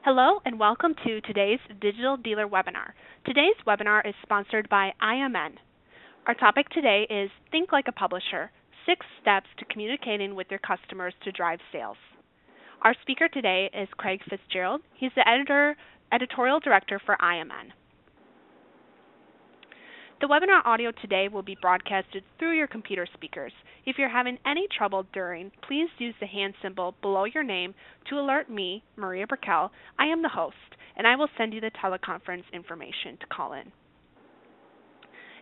Hello and welcome to today's Digital Dealer webinar. Today's webinar is sponsored by IMN. Our topic today is Think Like a Publisher, 6 Steps to Communicating with Your Customers to Drive Sales. Our speaker today is Craig Fitzgerald. He's the editorial director for IMN. The webinar audio today will be broadcasted through your computer speakers. If you're having any trouble during, please use the hand symbol below your name to alert me, Maria Brickell. I am the host, and I will send you the teleconference information to call in.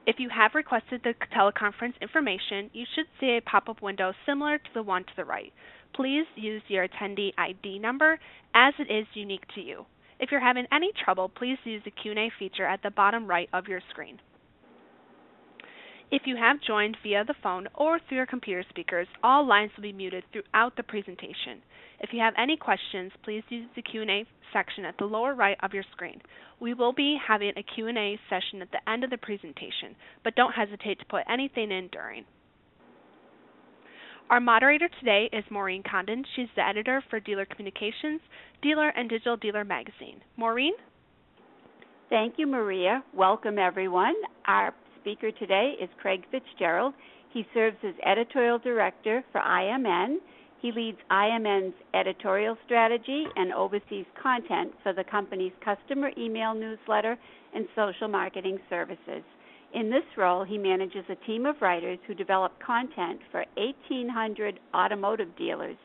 If you have requested the teleconference information, you should see a pop-up window similar to the one to the right. Please use your attendee ID number as it is unique to you. If you're having any trouble, please use the Q&A feature at the bottom right of your screen. If you have joined via the phone or through your computer speakers, all lines will be muted throughout the presentation. If you have any questions, please use the Q&A section at the lower right of your screen. We will be having a Q&A session at the end of the presentation, but don't hesitate to put anything in during. Our moderator today is Maureen Condon. She's the editor for Dealer Communications, Dealer and Digital Dealer magazine. Maureen? Thank you, Maria. Welcome, everyone. Our speaker today is Craig Fitzgerald. He serves as editorial director for IMN. He leads IMN's editorial strategy and oversees content for the company's customer email newsletter and social marketing services. In this role, he manages a team of writers who develop content for 1,800 automotive dealers,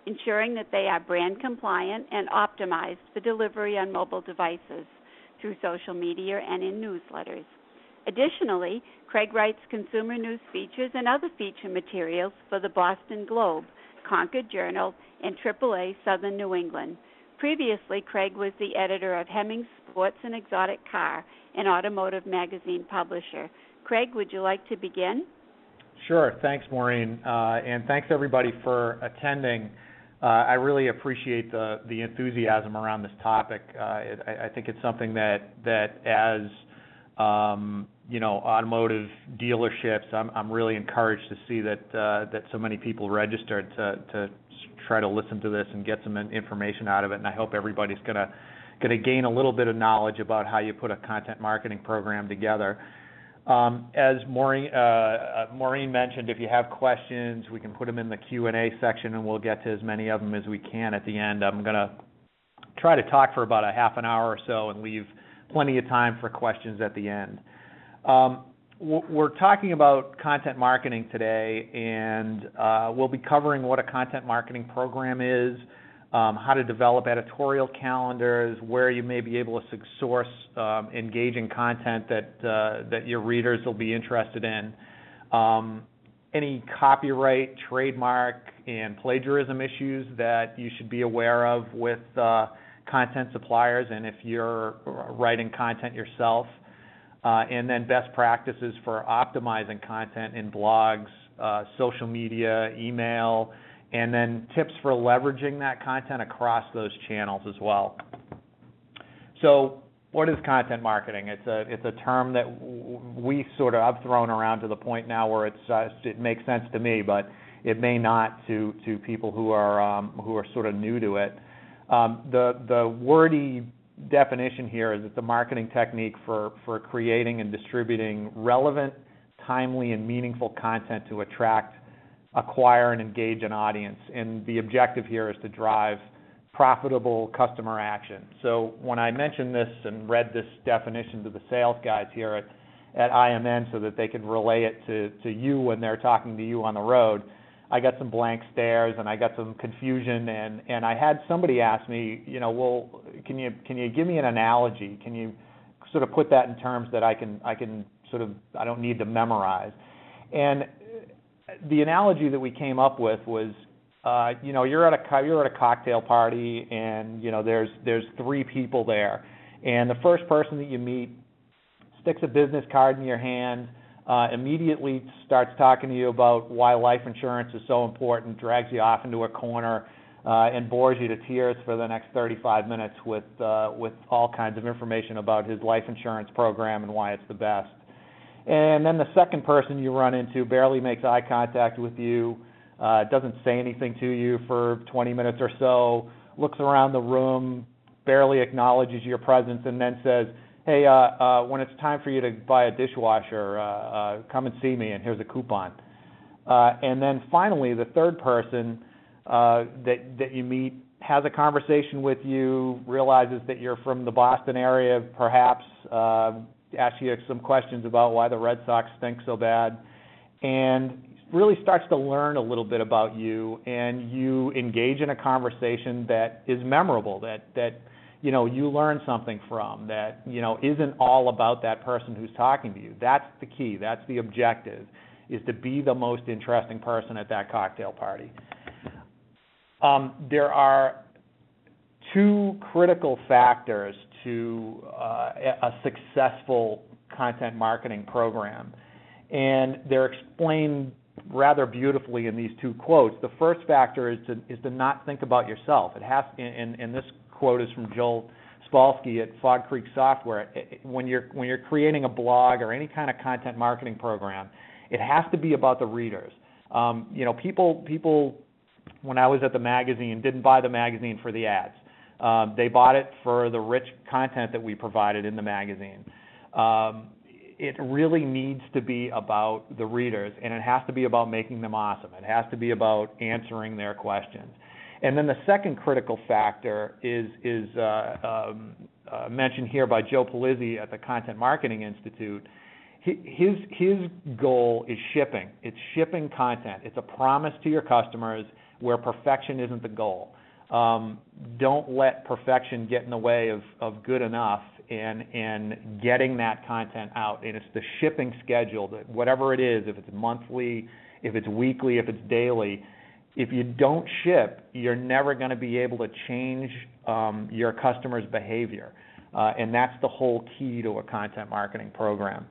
ensuring that they are brand compliant and optimized for delivery on mobile devices through social media and in newsletters. Additionally, Craig writes consumer news features and other feature materials for the Boston Globe, Concord Journal, and AAA Southern New England. Previously, Craig was the editor of Hemmings Sports and Exotic Car, an automotive magazine publisher. Craig, would you like to begin? Sure. Thanks, Maureen, and thanks everybody for attending. I really appreciate the enthusiasm around this topic. I think it's something that as automotive dealerships, I'm really encouraged to see that so many people registered to try to listen to this and get some information out of it. And I hope everybody's gonna gain a little bit of knowledge about how you put a content marketing program together. As Maureen mentioned, if you have questions, we can put them in the Q&A section, and we'll get to as many of them as we can at the end. I'm gonna try to talk for about a half an hour or so and leave plenty of time for questions at the end. We're talking about content marketing today, and we'll be covering what a content marketing program is, how to develop editorial calendars, where you may be able to source engaging content that your readers will be interested in, any copyright, trademark, and plagiarism issues that you should be aware of with content suppliers, and if you're writing content yourself, and then best practices for optimizing content in blogs, social media, email, and then tips for leveraging that content across those channels as well. So what is content marketing? It's a term that we sort of have thrown around to the point now where it makes sense to me, but it may not to people who are sort of new to it. The wordy definition here is it's a marketing technique for creating and distributing relevant, timely, and meaningful content to attract, acquire, and engage an audience. And the objective here is to drive profitable customer action. So when I mentioned this and read this definition to the sales guys here at IMN so that they could relay it to you when they're talking to you on the road, I got some blank stares and I got some confusion, and I had somebody ask me, well, can you give me an analogy? Can you sort of put that in terms that I can I don't need to memorize? And the analogy that we came up with was, you're at a cocktail party, and there's 3 people there, and the first person that you meet sticks a business card in your hand, immediately starts talking to you about why life insurance is so important, drags you off into a corner, and bores you to tears for the next 35 minutes with all kinds of information about his life insurance program and why it's the best. And then the second person you run into barely makes eye contact with you, doesn't say anything to you for 20 minutes or so, looks around the room, barely acknowledges your presence and then says, hey, when it's time for you to buy a dishwasher, come and see me, and here's a coupon. And then finally, the third person that you meet has a conversation with you, realizes that you're from the Boston area, perhaps, asks you some questions about why the Red Sox stink so bad, and really starts to learn a little bit about you, and you engage in a conversation that is memorable, that you learn something from, that isn't all about that person who's talking to you. That's the key. That's the objective, is to be the most interesting person at that cocktail party. There are two critical factors to a successful content marketing program, and they're explained rather beautifully in these two quotes. The first factor is to not think about yourself. It has, and this quote is from Joel Spolsky at Fog Creek Software. When you're creating a blog or any kind of content marketing program, it has to be about the readers. People, when I was at the magazine, didn't buy the magazine for the ads. They bought it for the rich content that we provided in the magazine. It really needs to be about the readers, and it has to be about making them awesome. It has to be about answering their questions. And then the second critical factor is mentioned here by Joe Palizzi at the Content Marketing Institute. His goal is shipping. It's shipping content. It's a promise to your customers where perfection isn't the goal. Don't let perfection get in the way of good enough and getting that content out. And it's the shipping schedule, that whatever it is, if it's monthly, if it's weekly, if it's daily, if you don't ship, you're never going to be able to change your customers' behavior. And that's the whole key to a content marketing program.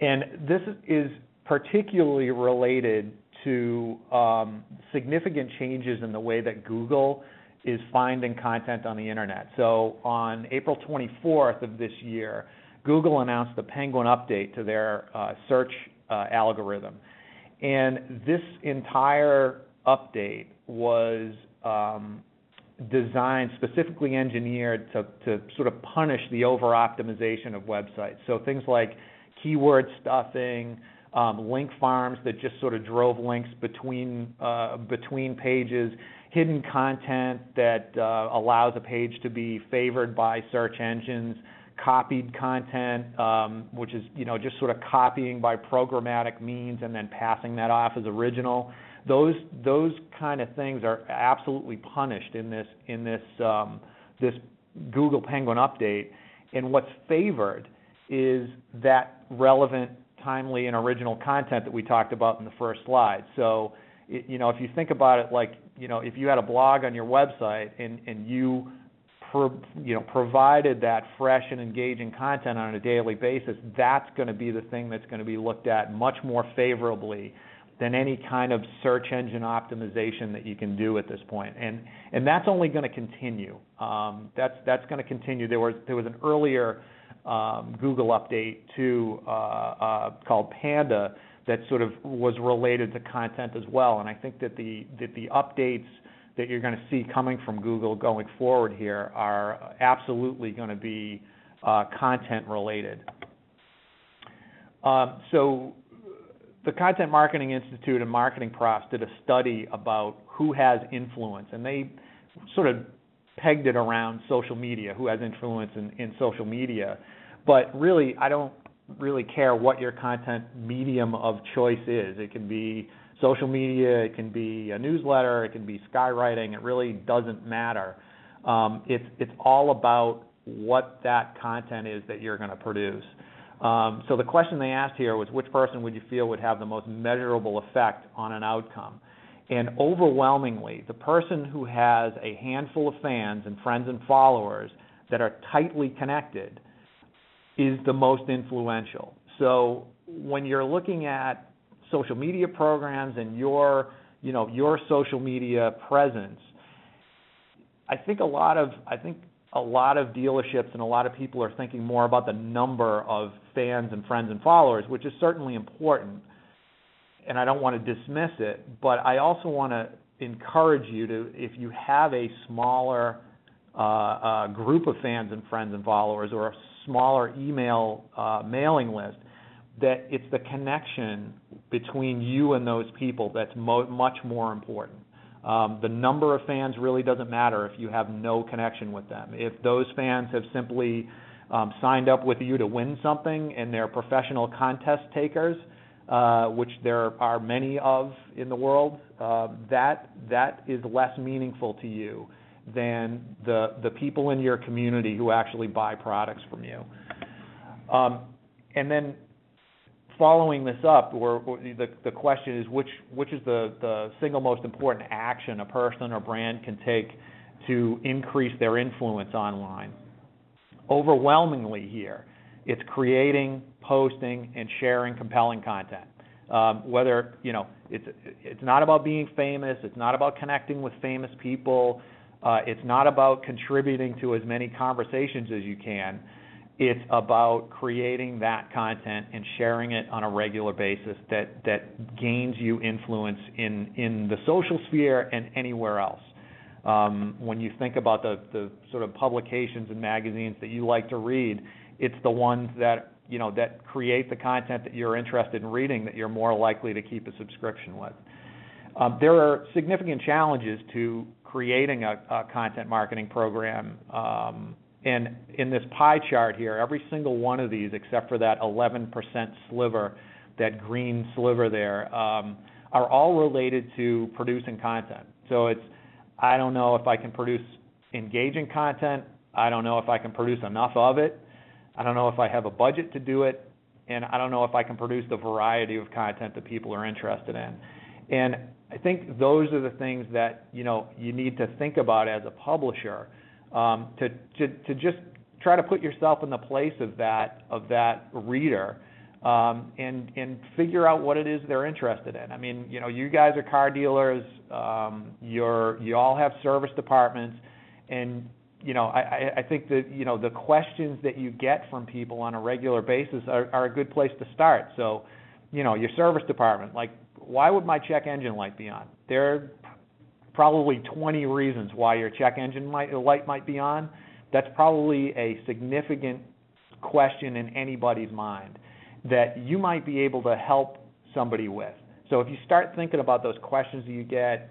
And this is particularly related to significant changes in the way that Google is finding content on the internet. So on April 24th of this year, Google announced the Penguin update to their search algorithm. And this entire update was designed, specifically engineered to sort of punish the over-optimization of websites. So things like keyword stuffing, link farms that just sort of drove links between pages, hidden content that allows a page to be favored by search engines, copied content, which is just sort of copying by programmatic means and then passing that off as original. Those kind of things are absolutely punished in this Google Penguin update. And what's favored is that relevant, timely, and original content that we talked about in the first slide. So, if you think about it, like, if you had a blog on your website and you provided that fresh and engaging content on a daily basis, that's going to be the thing that's going to be looked at much more favorably than any kind of search engine optimization that you can do at this point. And that's only going to continue. That's going to continue. There was an earlier Google update too called Panda that sort of was related to content as well. And I think that the updates that you're going to see coming from Google going forward here are absolutely going to be content related. So the Content Marketing Institute and Marketing Profs did a study about who has influence, and they sort of pegged it around social media, who has influence in social media. But really, I don't really care what your content medium of choice is. It can be social media, it can be a newsletter, it can be skywriting. It really doesn't matter. It's all about what that content is that you're going to produce. So the question they asked here was, which person would you feel would have the most measurable effect on an outcome? And overwhelmingly, the person who has a handful of fans and friends and followers that are tightly connected is the most influential. So when you're looking at social media programs and your social media presence, I think a lot of dealerships and a lot of people are thinking more about the number of fans and friends and followers, which is certainly important, and I don't want to dismiss it, but I also want to encourage you to, if you have a smaller a group of fans and friends and followers, or a smaller email mailing list, that it's the connection between you and those people that's much more important. The number of fans really doesn't matter if you have no connection with them. If those fans have simply signed up with you to win something and they're professional contest takers, which there are many of in the world, that is less meaningful to you than the people in your community who actually buy products from you. And then following this up, the question is which is the single most important action a person or brand can take to increase their influence online? Overwhelmingly here, it's creating, posting, and sharing compelling content. Whether, it's not about being famous, it's not about connecting with famous people, it's not about contributing to as many conversations as you can. It's about creating that content and sharing it on a regular basis that gains you influence in the social sphere and anywhere else. When you think about the sort of publications and magazines that you like to read, it's the ones that create the content that you're interested in reading that you're more likely to keep a subscription with. There are significant challenges to creating a content marketing program. And in this pie chart here, every single one of these, except for that 11% sliver, that green sliver there, are all related to producing content. So I don't know if I can produce engaging content. I don't know if I can produce enough of it. I don't know if I have a budget to do it. And I don't know if I can produce the variety of content that people are interested in. And I think those are the things that, you need to think about as a publisher, to just try to put yourself in the place of that reader, and figure out what it is they're interested in. I mean, you guys are car dealers, you all have service departments, and I think that the questions that you get from people on a regular basis are a good place to start. So, your service department, like, why would my check engine light be on? There are probably 20 reasons why your check engine light might be on. That's probably a significant question in anybody's mind that you might be able to help somebody with. So if you start thinking about those questions that you get,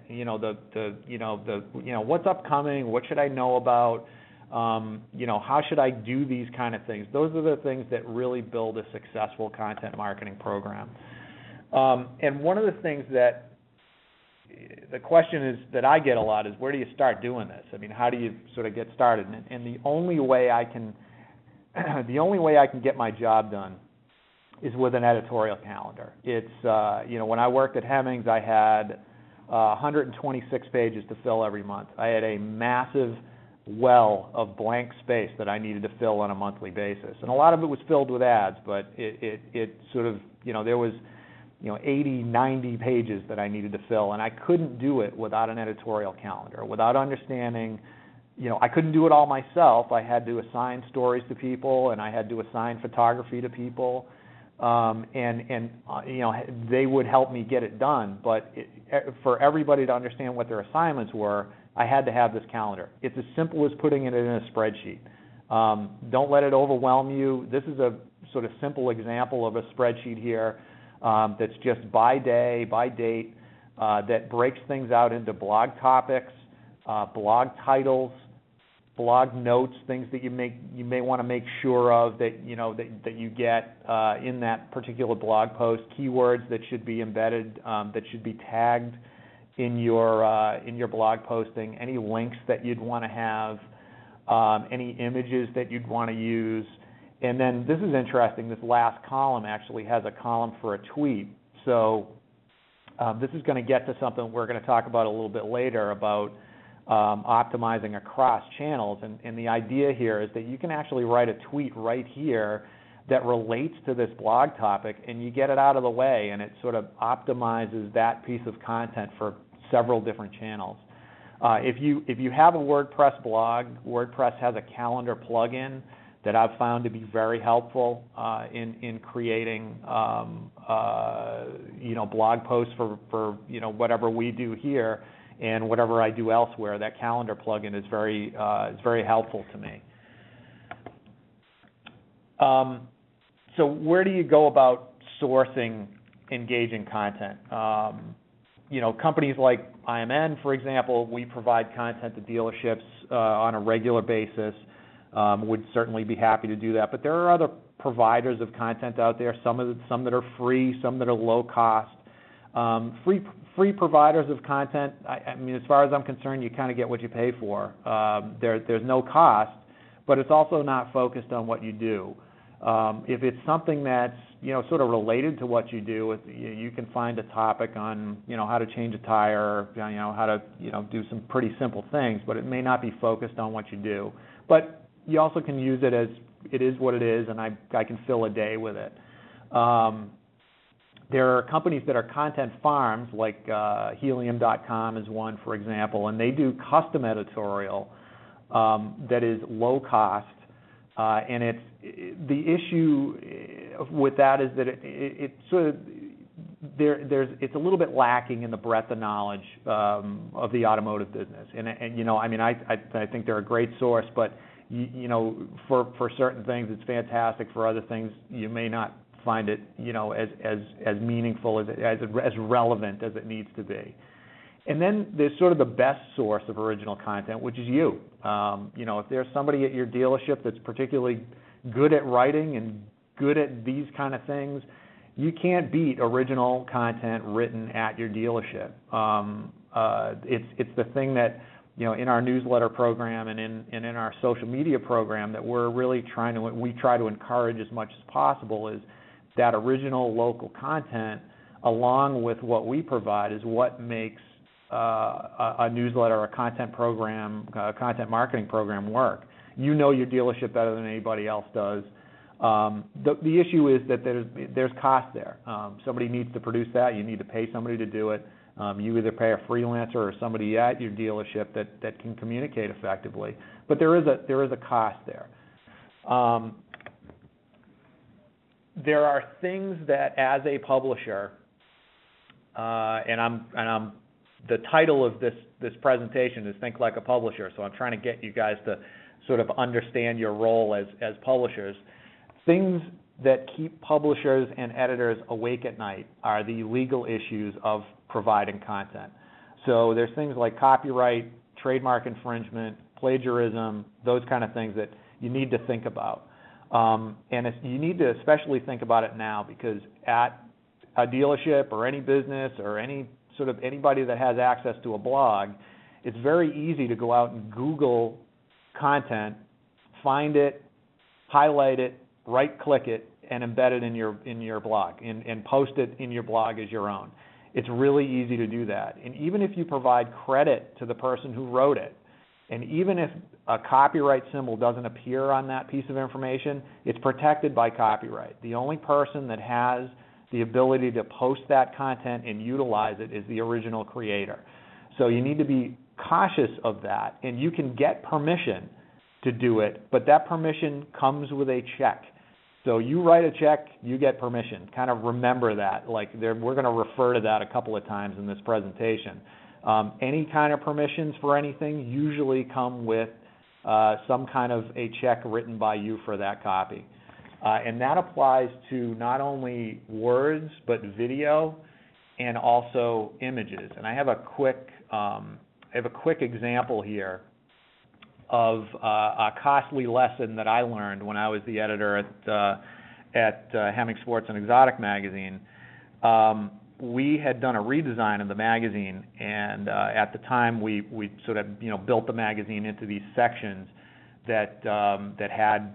what's upcoming, what should I know about, how should I do these kind of things? Those are the things that really build a successful content marketing program. And one of the things that the question is that I get a lot is, where do you start doing this? I mean, how do you sort of get started? And the only way I can get my job done is with an editorial calendar. It's when I worked at Hemmings, I had 126 pages to fill every month. I had a massive well of blank space that I needed to fill on a monthly basis, and a lot of it was filled with ads. But it sort of there was 80, 90 pages that I needed to fill, and I couldn't do it without an editorial calendar, without understanding, I couldn't do it all myself. I had to assign stories to people, and I had to assign photography to people, and they would help me get it done. But for everybody to understand what their assignments were, I had to have this calendar. It's as simple as putting it in a spreadsheet. Don't let it overwhelm you. This is a sort of simple example of a spreadsheet here. That's just by day, by date, that breaks things out into blog topics, blog titles, blog notes, things that you may want to make sure of that you get in that particular blog post, keywords that should be embedded, that should be tagged in your blog posting, any links that you'd want to have, any images that you'd want to use. And then this is interesting, this last column actually has a column for a tweet. So this is going to get to something we're going to talk about a little bit later about optimizing across channels. And the idea here is that you can actually write a tweet right here that relates to this blog topic, and you get it out of the way, and it sort of optimizes that piece of content for several different channels. If you have a WordPress blog, WordPress has a calendar plugin that I've found to be very helpful in creating blog posts for whatever we do here. and whatever I do elsewhere, that calendar plugin is very helpful to me. So where do you go about sourcing engaging content? Companies like IMN, for example, we provide content to dealerships on a regular basis. Would certainly be happy to do that. But there are other providers of content out there, some that are free, some that are low cost. Free providers of content, I mean, as far as I'm concerned, you kind of get what you pay for. There's no cost, but it's also not focused on what you do. If it's something that's sort of related to what you do, you can find a topic on how to change a tire, how to do some pretty simple things, but it may not be focused on what you do. But you also can use it as it is what it is, and I can fill a day with it. There are companies that are content farms, like Helium.com is one, for example, and they do custom editorial that is low cost. And the issue with that is that it's a little bit lacking in the breadth of knowledge of the automotive business. And I think they're a great source, but for certain things it's fantastic. For other things, you may not find it as meaningful as relevant as it needs to be. And then there's sort of the best source of original content, which is you. If there's somebody at your dealership that's particularly good at writing and good at these kind of things, you can't beat original content written at your dealership. It's the thing that in our newsletter program and in our social media program that we're really we try to encourage as much as possible is that original local content, along with what we provide, is what makes a newsletter, a content program, a content marketing program work. You know your dealership better than anybody else does. The issue is that there's cost there. Somebody needs to produce that. You need to pay somebody to do it. You either pay a freelancer or somebody at your dealership that can communicate effectively. But there is a cost there. There are things that, as a publisher, the title of this presentation is Think Like a Publisher, so I'm trying to get you guys to sort of understand your role as publishers. Things that keep publishers and editors awake at night are the legal issues of providing content. So there's things like copyright, trademark infringement, plagiarism, those kind of things that you need to think about. And you need to especially think about it now, because at a dealership or any business or anybody that has access to a blog, it's very easy to go out and Google content, find it, highlight it, right-click it, and embed it in your blog and post it in your blog as your own. It's really easy to do that. And even if you provide credit to the person who wrote it, and even if a copyright symbol doesn't appear on that piece of information, it's protected by copyright. The only person that has the ability to post that content and utilize it is the original creator. So you need to be cautious of that, and you can get permission to do it, but that permission comes with a check. So you write a check, you get permission. Kind of remember that. We're going to refer to that a couple of times in this presentation. Any kind of permissions for anything usually come with some kind of a check written by you for that copy. And that applies to not only words, but video and also images. And I have a quick example here of a costly lesson that I learned when I was the editor at Hemming Sports and Exotic magazine. We had done a redesign of the magazine, and at the time we sort of built the magazine into these sections that had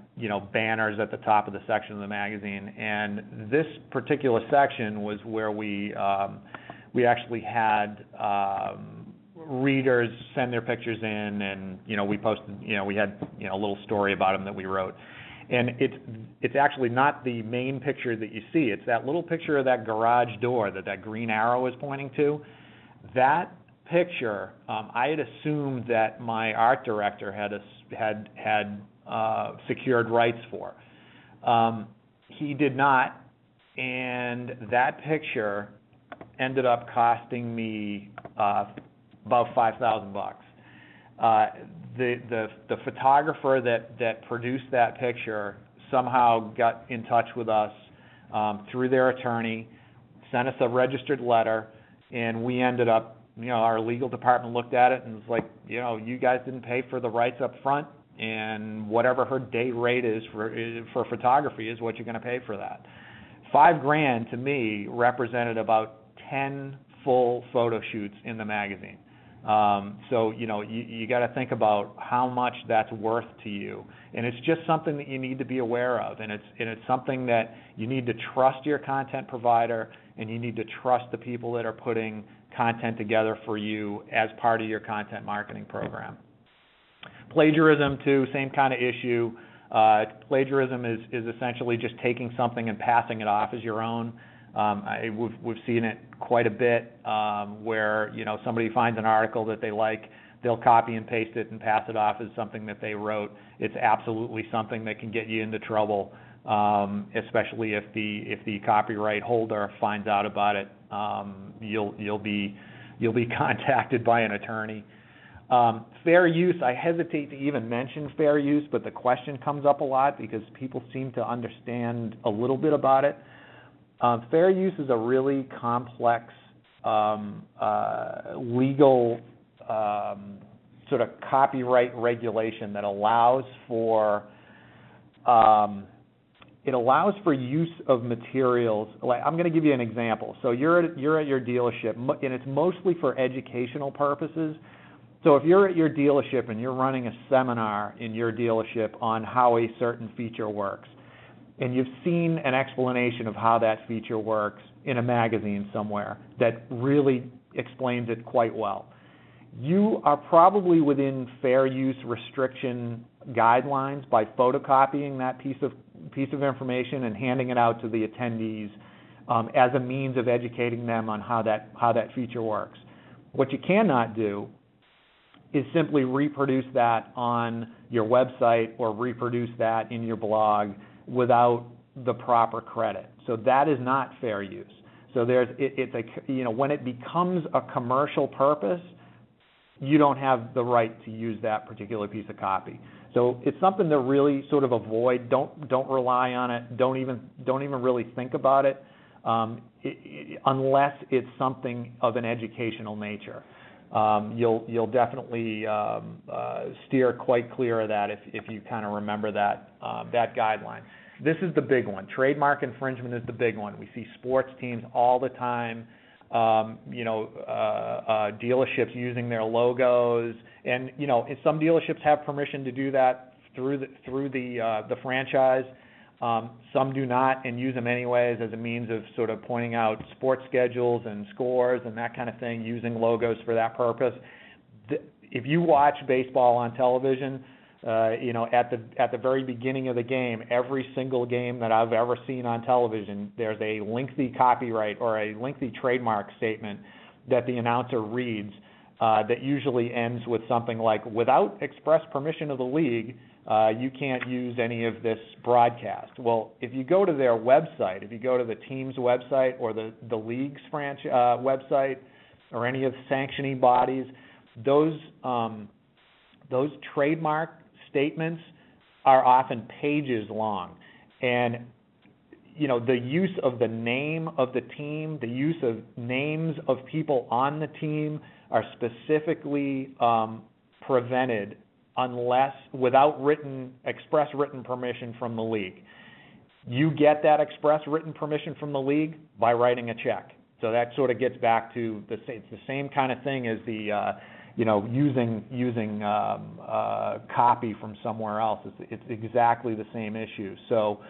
banners at the top of the section of the magazine. And this particular section was where we actually had readers send their pictures in, and we posted, we had a little story about them that we wrote. And it's actually not the main picture that you see. It's that little picture of that garage door that green arrow is pointing to. That picture, I had assumed that my art director had secured rights for. He did not, and that picture ended up costing me about $5,000. The photographer that produced that picture somehow got in touch with us through their attorney, sent us a registered letter, and we ended up, our legal department looked at it and was like, you guys didn't pay for the rights up front, and whatever her day rate is for photography is what you're going to pay for that. $5,000 to me represented about 10 full photo shoots in the magazine. So you got to think about how much that's worth to you, and it's just something that you need to be aware of, and it's something that you need to trust your content provider, and you need to trust the people that are putting content together for you as part of your content marketing program. Plagiarism too, same kind of issue. Plagiarism is essentially just taking something and passing it off as your own. We've seen it quite a bit where somebody finds an article that they like, they'll copy and paste it and pass it off as something that they wrote. It's absolutely something that can get you into trouble, especially if the copyright holder finds out about it. You'll be contacted by an attorney. Fair use, I hesitate to even mention fair use, but the question comes up a lot because people seem to understand a little bit about it. Fair use is a really complex legal sort of copyright regulation that allows for use of materials. I'm going to give you an example. So you're at your dealership, and it's mostly for educational purposes. So if you're at your dealership and you're running a seminar in your dealership on how a certain feature works, and you've seen an explanation of how that feature works in a magazine somewhere that really explains it quite well, you are probably within fair use restriction guidelines by photocopying that piece of information and handing it out to the attendees as a means of educating them on how that feature works. What you cannot do is simply reproduce that on your website or reproduce that in your blog without the proper credit. So that is not fair use. So when it becomes a commercial purpose, you don't have the right to use that particular piece of copy. So it's something to really sort of avoid. Don't rely on it. Don't even really think about it, unless it's something of an educational nature. You'll definitely steer quite clear of that if you kind of remember that guideline. This is the big one. Trademark infringement is the big one. We see sports teams all the time, dealerships using their logos, and some dealerships have permission to do that through the franchise. Some do not and use them anyways as a means of sort of pointing out sports schedules and scores and that kind of thing, using logos for that purpose. If you watch baseball on television, at the very beginning of the game, every single game that I've ever seen on television, there's a lengthy copyright or a lengthy trademark statement that the announcer reads that usually ends with something like, without express permission of the league, you can't use any of this broadcast. Well, if you go to their website, if you go to the team's website or the league's website or any of the sanctioning bodies, those trademark statements are often pages long. And the use of the name of the team, the use of names of people on the team are specifically prevented without express written permission from the league. You get that express written permission from the league by writing a check. So that sort of gets back to it's the same kind of thing as the using copy from somewhere else. It's exactly the same issue. So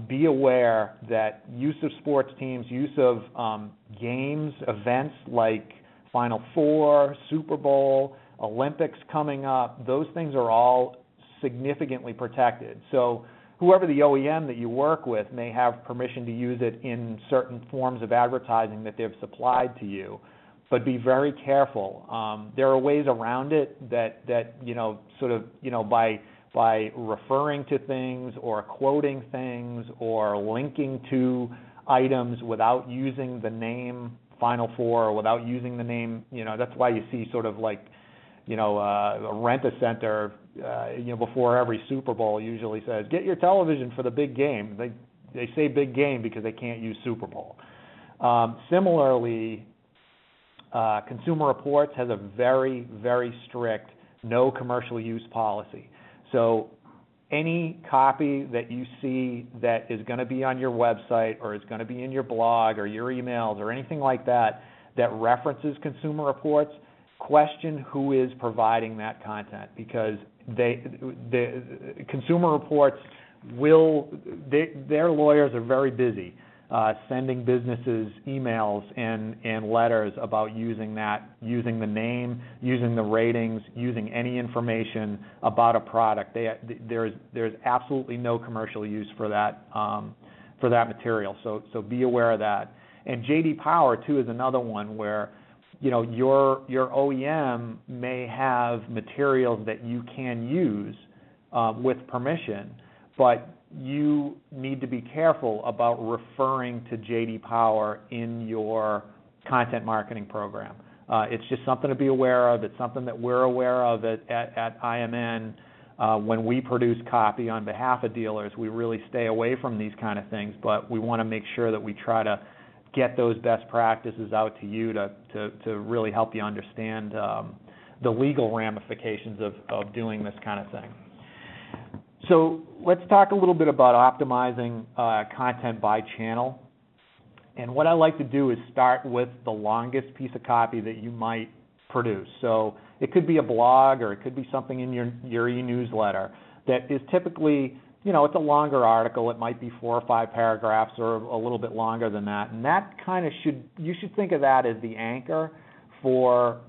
be aware that use of sports teams, use of games, events like Final Four, Super Bowl, Olympics coming up, those things are all significantly protected. So whoever the OEM that you work with may have permission to use it in certain forms of advertising that they've supplied to you, but be very careful. There are ways around it that by referring to things or quoting things or linking to items without using the name Final Four or without using the name. That's why you see sort of like, a Rent-A-Center, before every Super Bowl usually says, get your television for the big game. They say big game because they can't use Super Bowl. Similarly, Consumer Reports has a very, very strict no commercial use policy. So any copy that you see that is going to be on your website or is going to be in your blog or your emails or anything like that that references Consumer Reports, question who is providing that content, because the Consumer Reports their lawyers are very busy sending businesses emails and letters about using the name, using the ratings, using any information about a product. There's absolutely no commercial use for that material. So be aware of that. And JD Power too is another one where your OEM may have materials that you can use with permission, but you need to be careful about referring to JD Power in your content marketing program. It's just something to be aware of. It's something that we're aware of at IMN. When we produce copy on behalf of dealers, we really stay away from these kind of things, but we want to make sure that we try to get those best practices out to you to really help you understand the legal ramifications of doing this kind of thing. So let's talk a little bit about optimizing content by channel. And what I like to do is start with the longest piece of copy that you might produce. So it could be a blog or it could be something in your e-newsletter that is typically, it's a longer article. It might be 4 or 5 paragraphs or a little bit longer than that. And that kind of you should think of that as the anchor for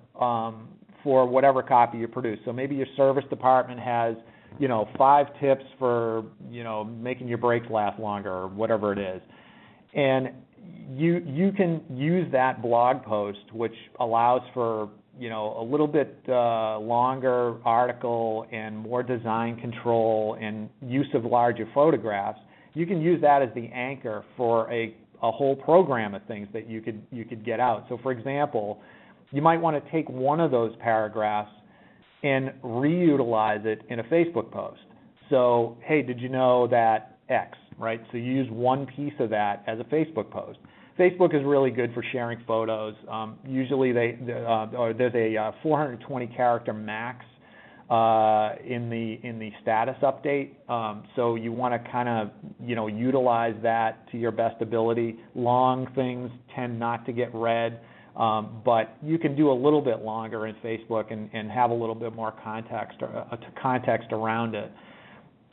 whatever copy you produce. So maybe your service department has 5 tips for, making your brakes last longer or whatever it is. And you can use that blog post, which allows for, a little bit longer article and more design control and use of larger photographs. You can use that as the anchor for a whole program of things that you could get out. So for example, you might want to take one of those paragraphs and reutilize it in a Facebook post. So, hey, did you know that X, right? So you use one piece of that as a Facebook post. Facebook is really good for sharing photos. Usually there's a 420 character max in the status update. So you want to kind of utilize that to your best ability. Long things tend not to get read. But you can do a little bit longer in Facebook and have a little bit more context around it.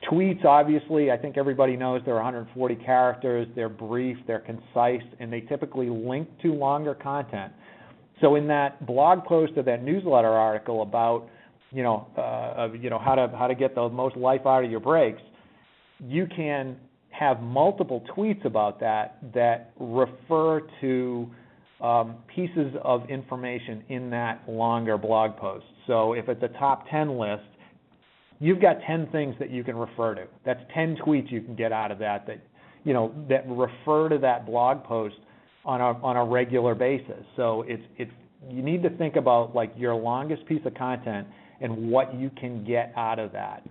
Tweets, obviously, I think everybody knows they're 140 characters, they're brief, they're concise, and they typically link to longer content. So in that blog post or that newsletter article about how to get the most life out of your brakes, you can have multiple tweets about that refer to pieces of information in that longer blog post. So if it's a top 10 list, you've got 10 things that you can refer to. That's 10 tweets you can get out of that refer to that blog post on a regular basis. So you need to think about like your longest piece of content and what you can get out of that.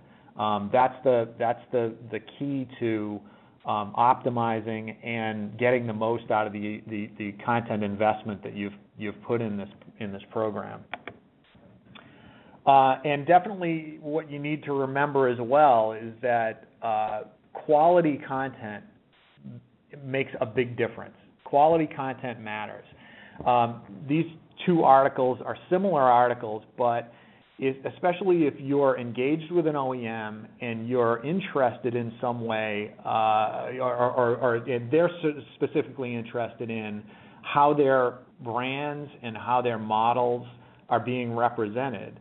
That's the key to optimizing and getting the most out of the content investment that you've put in this program. And definitely what you need to remember as well is that quality content makes a big difference. Quality content matters. These two articles are similar articles, but especially if you're engaged with an OEM and you're interested in some way, or they're specifically interested in how their brands and how their models are being represented,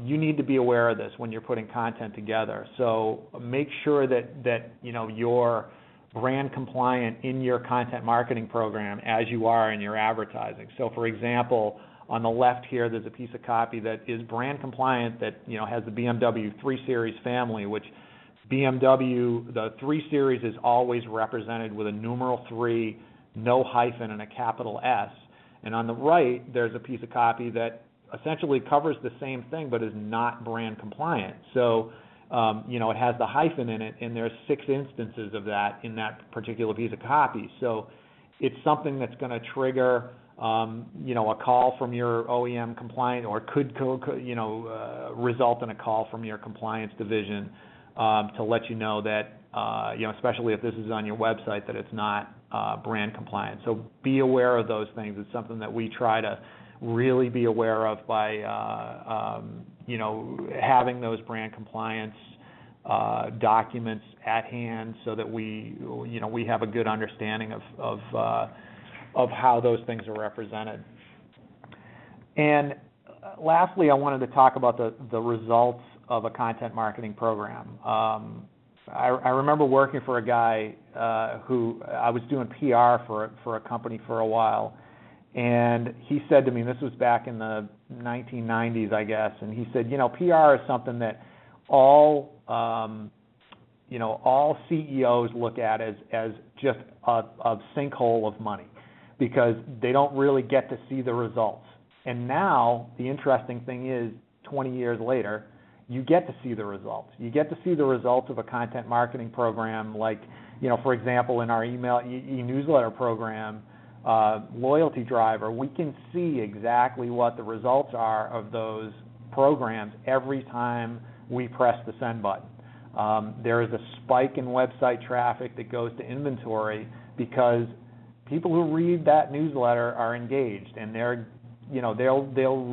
you need to be aware of this when you're putting content together. So make sure that you're brand compliant in your content marketing program as you are in your advertising. So for example, on the left here, there's a piece of copy that is brand compliant that has the BMW 3 Series family, which BMW, the 3 Series is always represented with a numeral 3, no hyphen, and a capital S. And on the right, there's a piece of copy that essentially covers the same thing but is not brand compliant. So, it has the hyphen in it, and there's 6 instances of that in that particular piece of copy. So it's something that's going to trigger, a call from your OEM compliant, or could result in a call from your compliance division to let you know that, especially if this is on your website, that it's not brand compliant. So be aware of those things. It's something that we try to really be aware of by, having those brand compliance documents at hand, so that we have a good understanding of how those things are represented. And lastly, I wanted to talk about the results of a content marketing program. I remember working for a guy who I was doing PR for a company for a while, and he said to me, and this was back in the 1990s, I guess, and he said, PR is something that all CEOs look at as just a sinkhole of money, because they don't really get to see the results. And now the interesting thing is, 20 years later, you get to see the results. You get to see the results of a content marketing program, like, for example, in our e-newsletter program, Loyalty Driver, we can see exactly what the results are of those programs every time we press the send button. There is a spike in website traffic that goes to inventory because people who read that newsletter are engaged, and they'll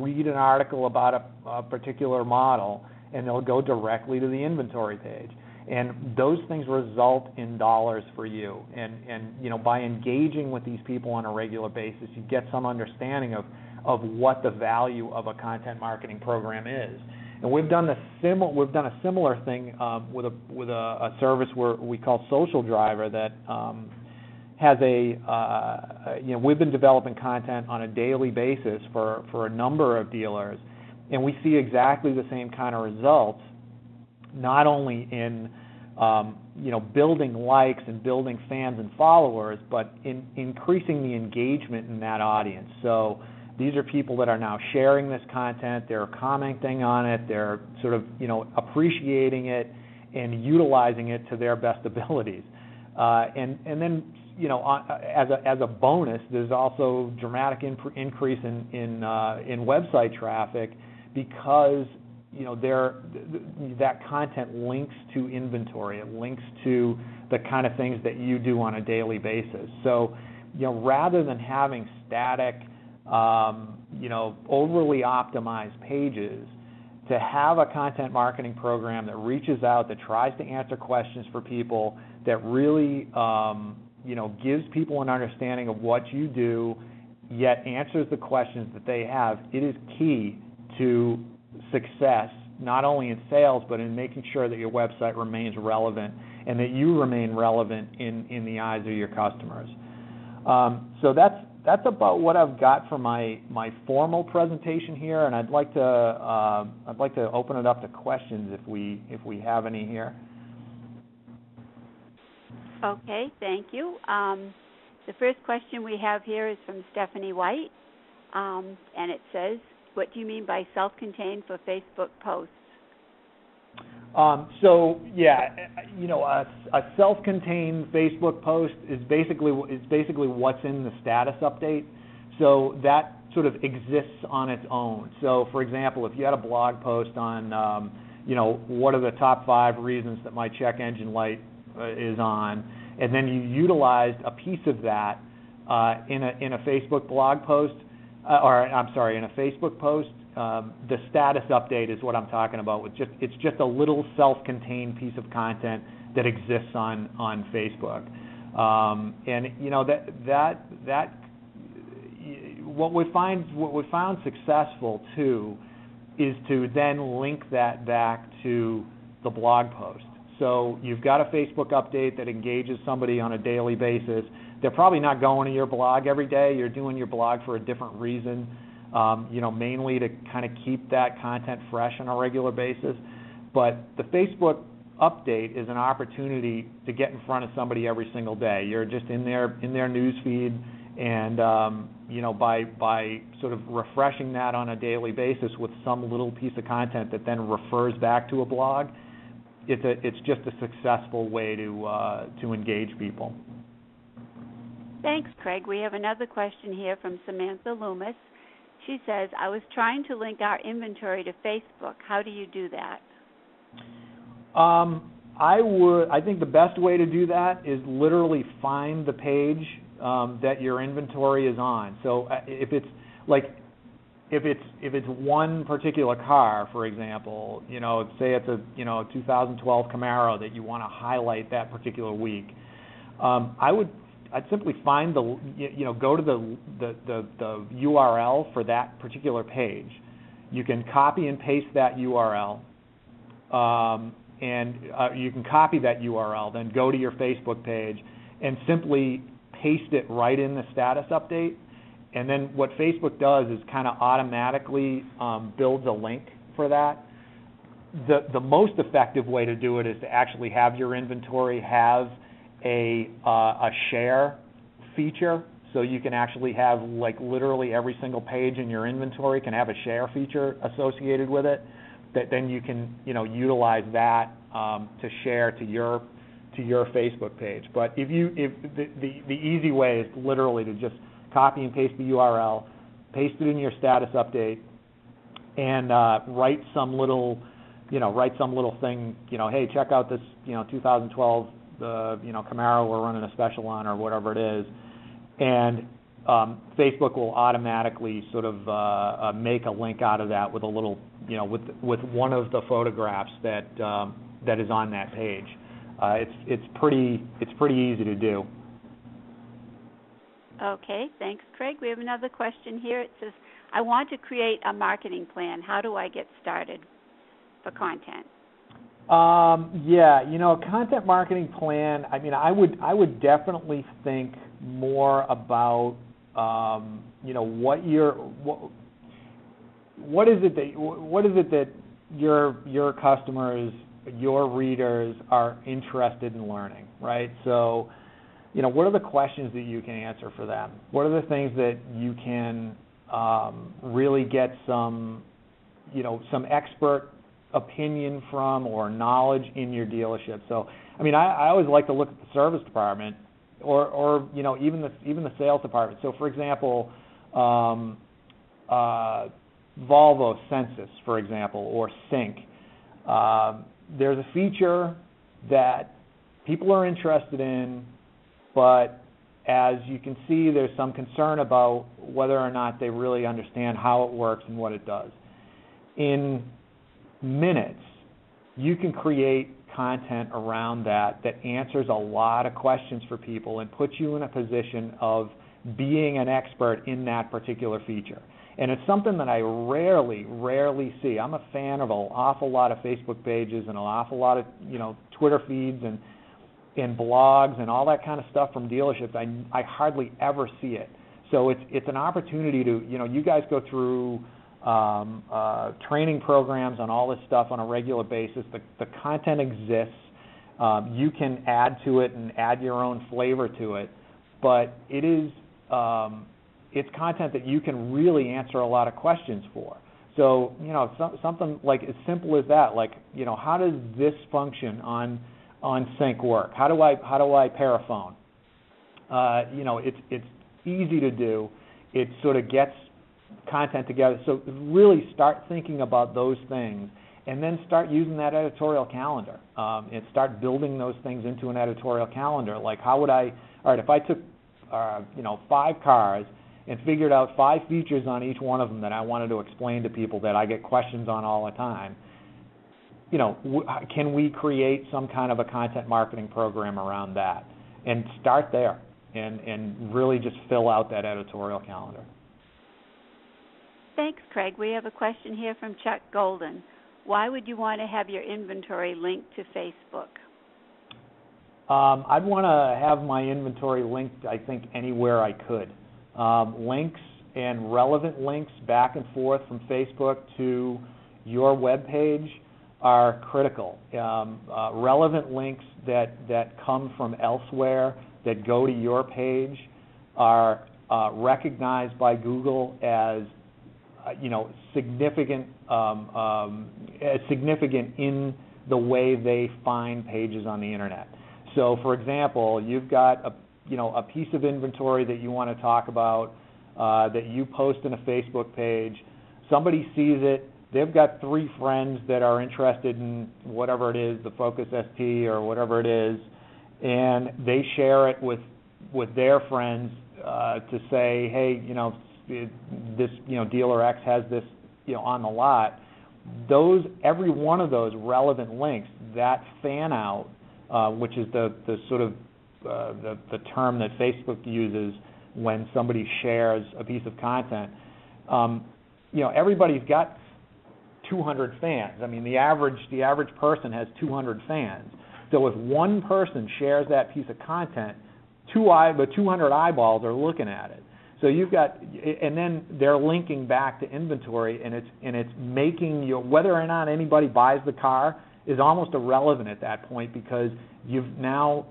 read an article about a particular model, and they'll go directly to the inventory page. And those things result in dollars for you. And by engaging with these people on a regular basis, you get some understanding of what the value of a content marketing program is. And we've done a similar thing with a service we call Social Driver that has we've been developing content on a daily basis for a number of dealers, and we see exactly the same kind of results, not only in building likes and building fans and followers, but in increasing the engagement in that audience. So these are people that are now sharing this content, they're commenting on it, they're sort of appreciating it and utilizing it to their best abilities. And then as a bonus, there's also dramatic increase in website traffic, because that content links to inventory. It links to the kind of things that you do on a daily basis. So, rather than having static, overly optimized pages, to have a content marketing program that reaches out, that tries to answer questions for people, that really, gives people an understanding of what you do, yet answers the questions that they have, it is key to success, not only in sales, but in making sure that your website remains relevant and that you remain relevant in the eyes of your customers. So that's about what I've got for my formal presentation here, and I'd like to open it up to questions if we have any here. Okay, thank you. The first question we have here is from Stephanie White, and it says, "What do you mean by self-contained for Facebook posts?" A self-contained Facebook post is basically what's in the status update. So that sort of exists on its own. So, for example, if you had a blog post on, what are the top 5 reasons that my check engine light is on, and then you utilized a piece of that in a Facebook blog post, in a Facebook post, the status update is what I'm talking about. It's just a little self-contained piece of content that exists on Facebook, what we found successful too is to then link that back to the blog post. So you've got a Facebook update that engages somebody on a daily basis. They're probably not going to your blog every day. You're doing your blog for a different reason, mainly to kind of keep that content fresh on a regular basis. But the Facebook update is an opportunity to get in front of somebody every single day. You're just in their news feed, And by sort of refreshing that on a daily basis with some little piece of content that then refers back to a blog, it's just a successful way to engage people. Thanks, Craig. We have another question here from Samantha Loomis. She says, I was trying to link our inventory to Facebook. How do you do that? I think the best way to do that is literally find the page that your inventory is on. So if it's one particular car, for example, say it's a 2012 Camaro that you want to highlight that particular week, I'd simply find go to the URL for that particular page. You can copy and paste that URL, and you can copy that URL, then go to your Facebook page and simply paste it right in the status update. And then what Facebook does is kind of automatically builds a link for that. The most effective way to do it is to actually have your inventory have a share feature. So you can actually have literally every single page in your inventory can have a share feature associated with it. That then you can utilize that to share to your Facebook page. But if the easy way is literally to just copy and paste the URL, paste it in your status update, and write some little thing. Hey, check out this 2012 Camaro we're running a special on, or whatever it is, and Facebook will automatically sort of make a link out of that with a little with one of the photographs that is on that page. It's pretty easy to do. Okay, thanks, Craig. We have another question here. It says, I want to create a marketing plan. How do I get started for content? Content marketing plan. I mean, I would definitely think more about what is it that your customers, your readers are interested in learning, right? So, what are the questions that you can answer for them? What are the things that you can really get some expert opinion from or knowledge in your dealership? So, I mean, I always like to look at the service department or even the sales department. So, for example, Volvo Census, for example, or Sync. There's a feature that people are interested in, but as you can see, there's some concern about whether or not they really understand how it works and what it does. In minutes, you can create content around that answers a lot of questions for people and puts you in a position of being an expert in that particular feature. And it's something that I rarely see. I'm a fan of an awful lot of Facebook pages and an awful lot of Twitter feeds and blogs and all that kind of stuff from dealerships. I hardly ever see it. So it's an opportunity to you guys go through training programs on all this stuff on a regular basis. The content exists. You can add to it and add your own flavor to it, but it is it's content that you can really answer a lot of questions for. So something like as simple as that, like how does this function on Sync work? How do I pair a phone? It's easy to do. It sort of gets content together. So really start thinking about those things, and then start using that editorial calendar, and start building those things into an editorial calendar. Like if I took 5 cars and figured out 5 features on each one of them that I wanted to explain to people that I get questions on all the time, can we create some kind of a content marketing program around that? And start there and really just fill out that editorial calendar. Thanks, Craig. We have a question here from Chuck Golden. Why would you want to have your inventory linked to Facebook? I'd want to have my inventory linked, I think, anywhere I could. Links and relevant links back and forth from Facebook to your web page are critical. Relevant links that come from elsewhere that go to your page are recognized by Google as significant in the way they find pages on the internet. So, for example, you've got a piece of inventory that you want to talk about that you post in a Facebook page. Somebody sees it. They've got 3 friends that are interested in whatever it is, the Focus ST or whatever it is, and they share it with their friends to say, hey, this dealer X has this on the lot. Every one of those relevant links, that fan out, which is the sort of the term that Facebook uses when somebody shares a piece of content. Everybody's got 200 fans. I mean, the average person has 200 fans. So if one person shares that piece of content, 200 eyeballs are looking at it. So you've got, and then they're linking back to inventory, and it's making whether or not anybody buys the car is almost irrelevant at that point, because you've now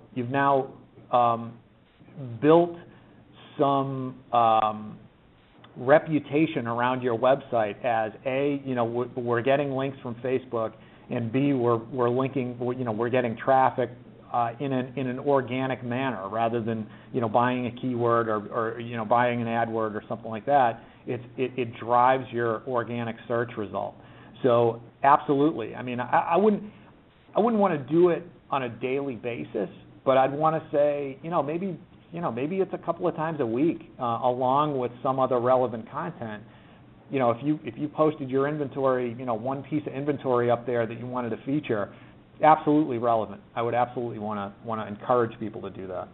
built some reputation around your website as A, we're getting links from Facebook, and B, we're linking, we're getting traffic in an organic manner rather than buying a keyword or buying an AdWord or something like that. It drives your organic search result. So absolutely. I mean, I wouldn't want to do it on a daily basis, but I'd want to say maybe it's a couple of times a week along with some other relevant content. If you posted your inventory, one piece of inventory up there that you wanted to feature, absolutely relevant. I would absolutely want to encourage people to do that.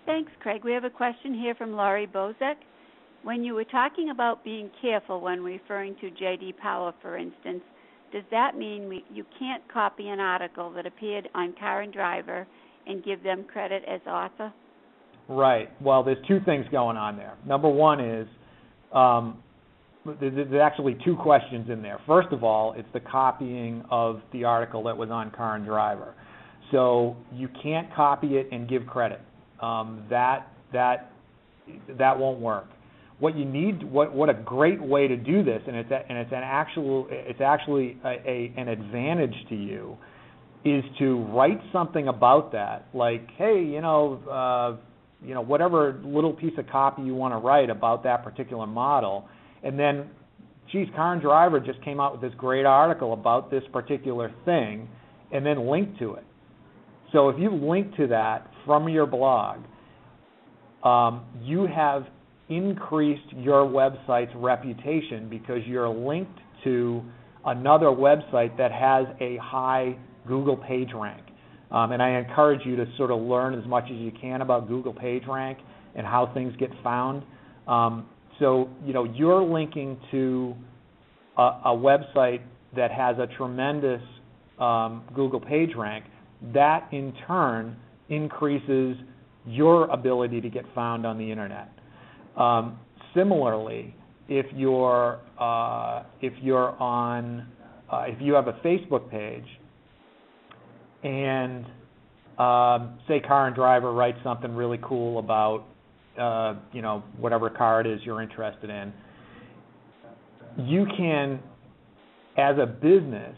Thanks, Craig. We have a question here from Laurie Bozek. When you were talking about being careful when referring to J.D. Power, for instance, does that mean you can't copy an article that appeared on Car and Driver and give them credit as author? Right. Well, there's 2 things going on there. Number one is there's actually 2 questions in there. First of all, it's the copying of the article that was on Car and Driver. So you can't copy it and give credit. That won't work. What you need, what a great way to do this, and it's actually an advantage to you, is to write something about that, like, hey, whatever little piece of copy you want to write about that particular model, and then, geez, Car and Driver just came out with this great article about this particular thing, and then link to it. So if you link to that from your blog, you have increased your website's reputation because you're linked to another website that has a high Google PageRank. And I encourage you to sort of learn as much as you can about Google PageRank and how things get found. So, you're linking to a website that has a tremendous Google PageRank. That, in turn, increases your ability to get found on the Internet. Similarly, if you have a Facebook page, and say Car and Driver writes something really cool about whatever car it is you're interested in, you can, as a business,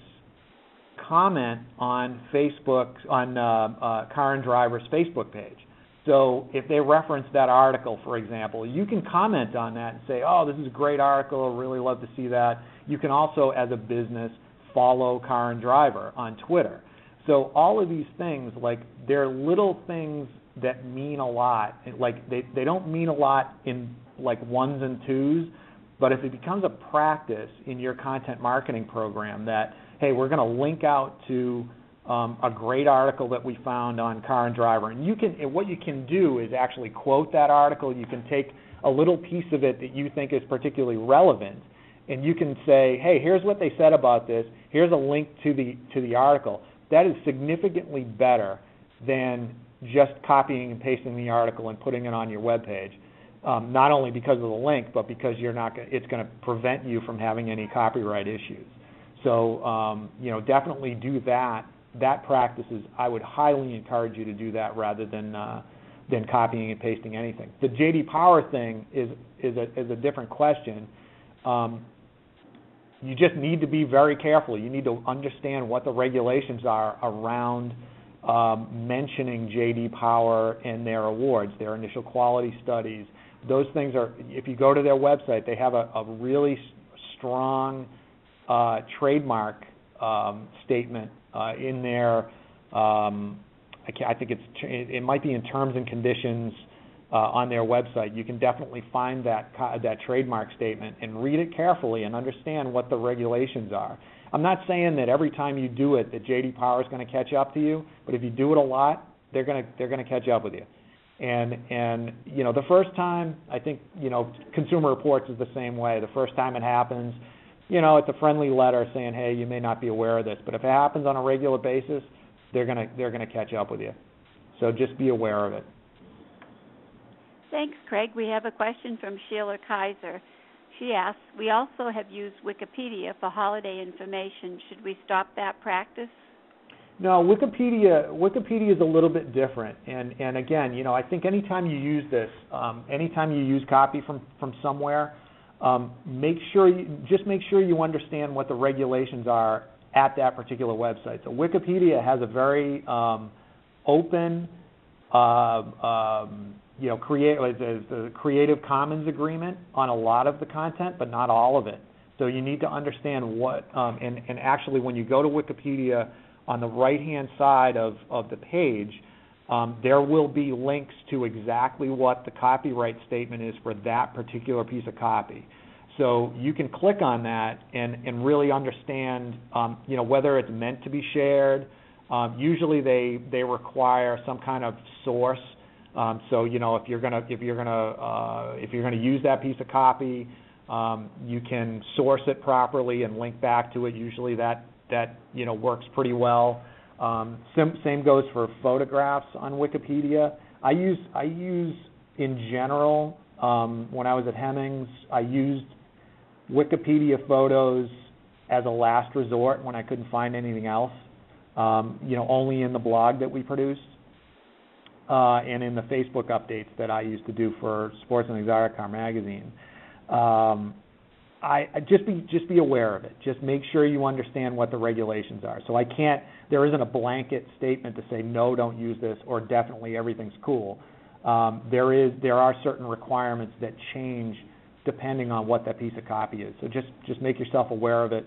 comment on Car and Driver's Facebook page. So if they reference that article, for example, you can comment on that and say, oh, this is a great article, really love to see that. You can also, as a business, follow Car and Driver on Twitter. So all of these things, like, they're little things that mean a lot. Like, they don't mean a lot in, like, ones and twos, but if it becomes a practice in your content marketing program that, hey, we're going to link out to a great article that we found on Car and Driver, and what you can do is actually quote that article. You can take a little piece of it that you think is particularly relevant, and you can say, hey, here's what they said about this. Here's a link to the article. That is significantly better than just copying and pasting the article and putting it on your web page. Not only because of the link, but because it's going to prevent you from having any copyright issues. So, definitely do that. That practice is, I would highly encourage you to do that rather than than copying and pasting anything. The J.D. Power thing is a different question. You just need to be very careful. You need to understand what the regulations are around mentioning J.D. Power and their awards, their initial quality studies. Those things are, if you go to their website, they have a really strong trademark statement in there. I think it might be in terms and conditions on their website. You can definitely find that trademark statement and read it carefully and understand what the regulations are. I'm not saying that every time you do it that J.D. Power is going to catch up to you, but if you do it a lot, they're going to catch up with you. And you know, the first time, I think, you know, Consumer Reports is the same way. The first time it happens, you know, it's a friendly letter saying, hey, you may not be aware of this, but if it happens on a regular basis, they're gonna catch up with you. So just be aware of it. Thanks, Craig. We have a question from Sheila Kaiser. She asks, we also have used Wikipedia for holiday information. Should we stop that practice? No, Wikipedia is a little bit different. And again, you know, I think anytime you use this, anytime you use copy from somewhere, make sure you understand what the regulations are at that particular website. So Wikipedia has a very open, you know, the Creative Commons agreement on a lot of the content, but not all of it. So you need to understand what, and actually when you go to Wikipedia, on the right-hand side of the page, there will be links to exactly what the copyright statement is for that particular piece of copy. So you can click on that and really understand, you know, whether it's meant to be shared. Usually they require some kind of source. So you know, if you're gonna use that piece of copy, you can source it properly and link back to it. Usually that you know works pretty well. Same goes for photographs on Wikipedia. I use in general, when I was at Hemmings, I used Wikipedia photos as a last resort when I couldn't find anything else. You know, only in the blog that we produced and in the Facebook updates that I used to do for Sports and Exotic Car magazine. I just be aware of it. Just make sure you understand what the regulations are. So there isn't a blanket statement to say no, don't use this, or definitely everything's cool. There are certain requirements that change depending on what that piece of copy is. So just make yourself aware of it.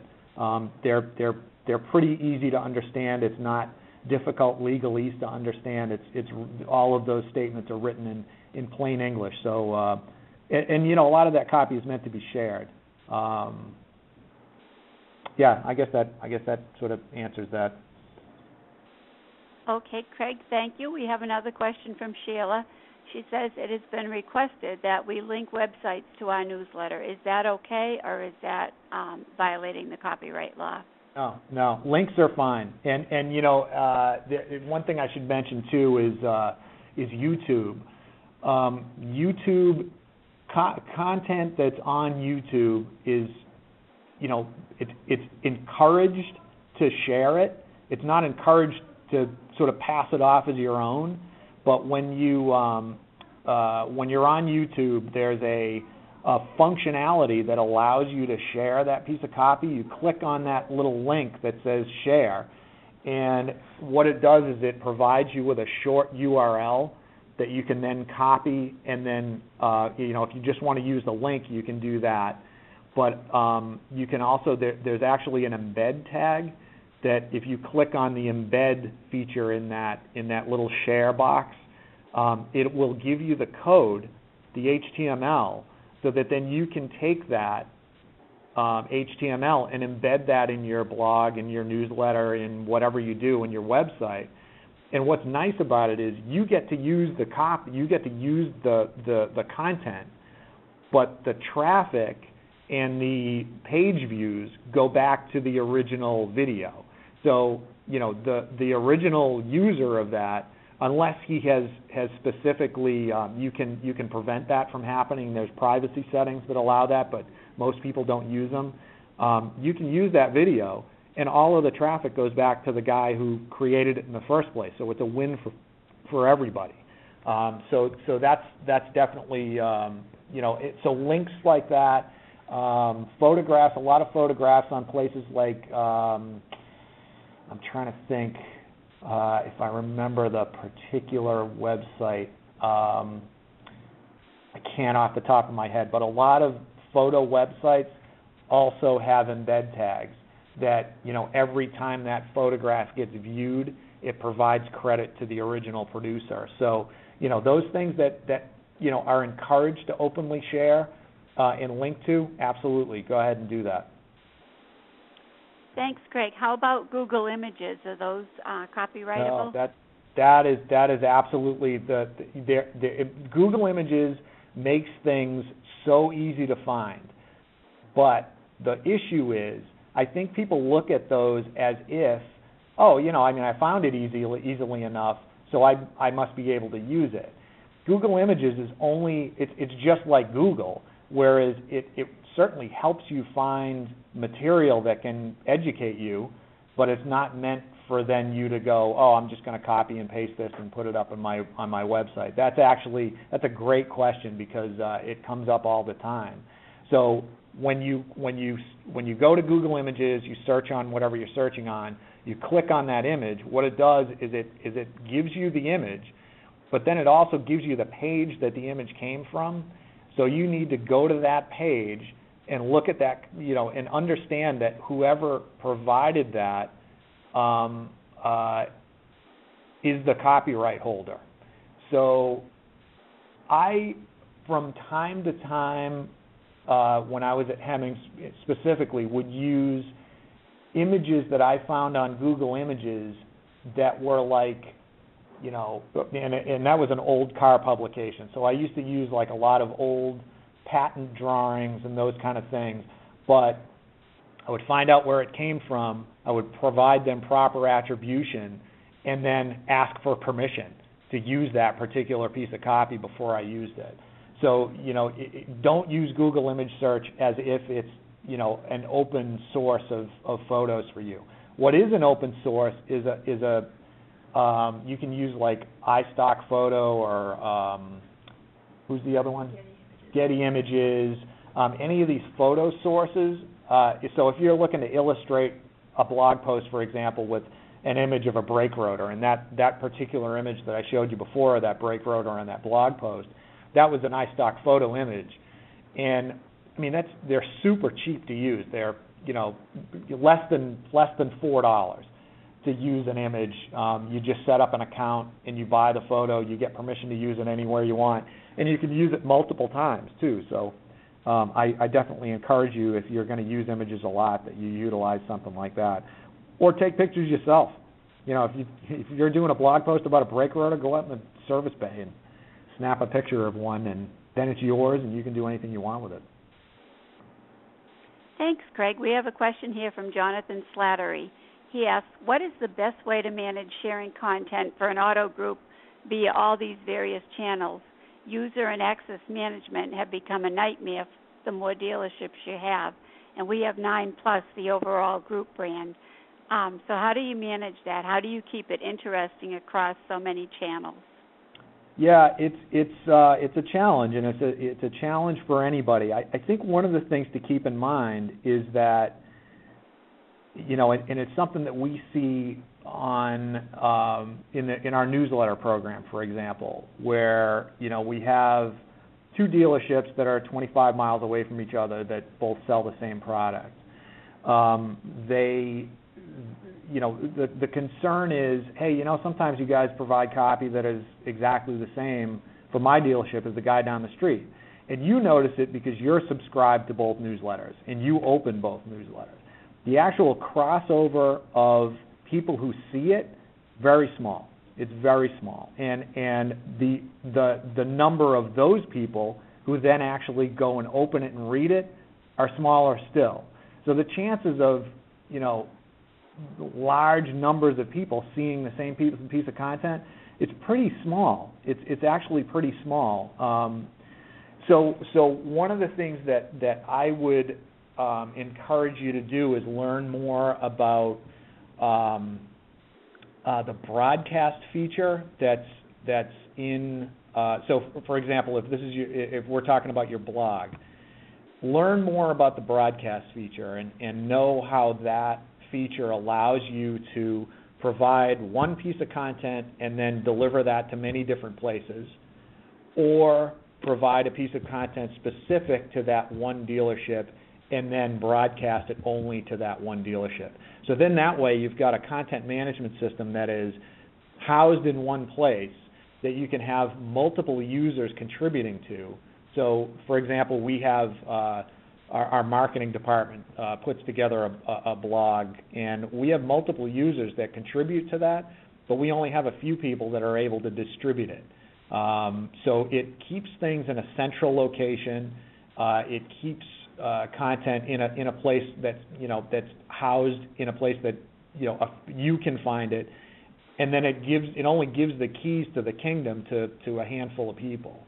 They're pretty easy to understand. It's not difficult legalese to understand. It's all of those statements are written in plain English. So and you know, a lot of that copy is meant to be shared. Yeah, I guess that sort of answers that. Okay, Craig, thank you. We have another question from Sheila. She says it has been requested that we link websites to our newsletter. Is that okay, or is that violating the copyright law? No, links are fine. And you know, one thing I should mention too is YouTube. YouTube content that's on YouTube is, you know, it's encouraged to share it. It's not encouraged to sort of pass it off as your own. But when you're on YouTube, there's a functionality that allows you to share that piece of copy. You click on that little link that says share, and what it does is it provides you with a short URL that you can then copy, and then you know, if you just want to use the link, you can do that. But you can also, there's actually an embed tag that if you click on the embed feature in that little share box, it will give you the code, the HTML, so that then you can take that HTML and embed that in your blog, in your newsletter, in whatever you do in your website. And what's nice about it is you get to use the copy, you get to use the content, but the traffic and the page views go back to the original video. So, you know, the original user of that, unless he has specifically, you can prevent that from happening. There's privacy settings that allow that, but most people don't use them. You can use that video, and all of the traffic goes back to the guy who created it in the first place. So it's a win for everybody. So that's definitely so links like that, photographs, a lot of photographs on places like I'm trying to think if I remember the particular website. I can't off the top of my head, but a lot of photo websites also have embed tags that, every time that photograph gets viewed, it provides credit to the original producer. So, those things that are encouraged to openly share and link to, absolutely, go ahead and do that. Thanks, Craig. How about Google Images? Are those copyrightable? That is absolutely Google Images makes things so easy to find, but the issue is, I think people look at those as if, I found it easily enough, so I must be able to use it. Google Images is it's just like Google, whereas it certainly helps you find material that can educate you, but it's not meant for then you to go, I'm just going to copy and paste this and put it up on my website. That's a great question because it comes up all the time. So when you go to Google Images, you search on whatever you're searching on, you click on that image. What it does is it gives you the image, but then it also gives you the page that the image came from. So you need to go to that page and look at that, and understand that whoever provided that is the copyright holder. So I, from time to time, when I was at Hemmings specifically, would use images that I found on Google Images that were like, and that was an old car publication. So I used to use like a lot of old patent drawings and those kind of things, but I would find out where it came from, I would provide them proper attribution, and then ask for permission to use that particular piece of copy before I used it. So, don't use Google Image Search as if it's, an open source of photos for you. What is an open source is you can use like iStock Photo or who's the other one? Getty Images. Any of these photo sources. So if you're looking to illustrate a blog post, for example, with an image of a brake rotor, and that particular image that I showed you before, that brake rotor on that blog post, that was an iStock photo image. And they're super cheap to use. They're less than $4 to use an image. You just set up an account and you buy the photo. You get permission to use it anywhere you want, and you can use it multiple times too. So I definitely encourage you, if you're going to use images a lot, that you utilize something like that, or take pictures yourself. If you're doing a blog post about a brake rotor, go out in the service bay and snap a picture of one, and then it's yours, and you can do anything you want with it. Thanks, Craig. We have a question here from Jonathan Slattery. He asks, what is the best way to manage sharing content for an auto group via all these various channels? User and access management have become a nightmare the more dealerships you have, and we have 9+ the overall group brand. So how do you manage that? How do you keep it interesting across so many channels? Yeah, it's a challenge, and it's a challenge for anybody. I think one of the things to keep in mind is that, and it's something that we see on in our newsletter program, for example, where we have two dealerships that are 25 miles away from each other that both sell the same product. The concern is, hey, sometimes you guys provide copy that is exactly the same for my dealership as the guy down the street. And you notice it because you're subscribed to both newsletters and you open both newsletters. The actual crossover of people who see it, very small. It's very small. And the number of those people who then actually go and open it and read it are smaller still. So the chances of, large numbers of people seeing the same piece of content, it's pretty small. It's actually pretty small. So one of the things that I would encourage you to do is learn more about the broadcast feature that's that's in. So, for example, if we're talking about your blog, learn more about the broadcast feature and know how that feature allows you to provide one piece of content and then deliver that to many different places, or provide a piece of content specific to that one dealership and then broadcast it only to that one dealership. So then that way you've got a content management system that is housed in one place that you can have multiple users contributing to. So, for example, we have our marketing department puts together a blog, and we have multiple users that contribute to that, but we only have a few people that are able to distribute it. So it keeps things in a central location. It keeps content in a place that's housed in a place that you can find it, and then it only gives the keys to the kingdom to a handful of people.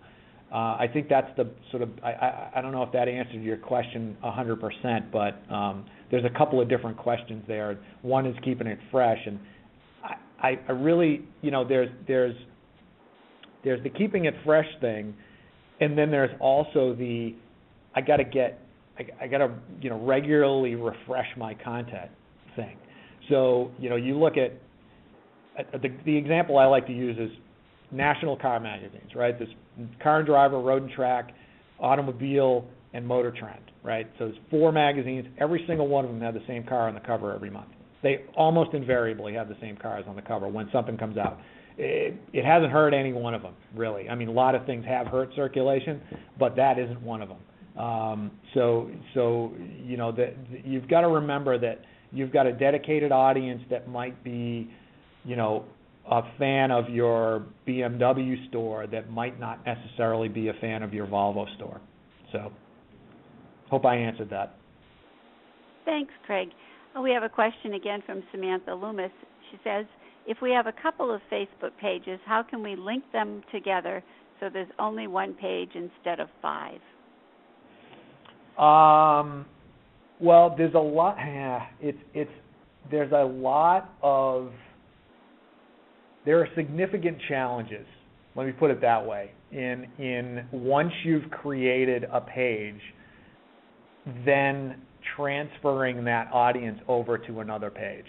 I think that's the sort of, I don't know if that answered your question 100%, but there's a couple of different questions there. One is keeping it fresh, and I really, there's the keeping it fresh thing, and then there's also the I got to regularly refresh my content thing. So you look at the example I like to use is national car magazines, right? This Car and Driver, Road and Track, Automobile, and Motor Trend, right? So there's 4 magazines. Every single one of them have the same car on the cover every month. They almost invariably have the same cars on the cover when something comes out. It hasn't hurt any one of them, really. I mean, a lot of things have hurt circulation, but that isn't one of them. So you've got to remember that you've got a dedicated audience that might be, a fan of your BMW store that might not necessarily be a fan of your Volvo store. So, hope I answered that. Thanks, Craig. We have a question again from Samantha Loomis. She says, if we have a couple of Facebook pages, how can we link them together so there's only one page instead of 5? Well, there's a lot. There are significant challenges. Let me put it that way. In once you've created a page, then transferring that audience over to another page.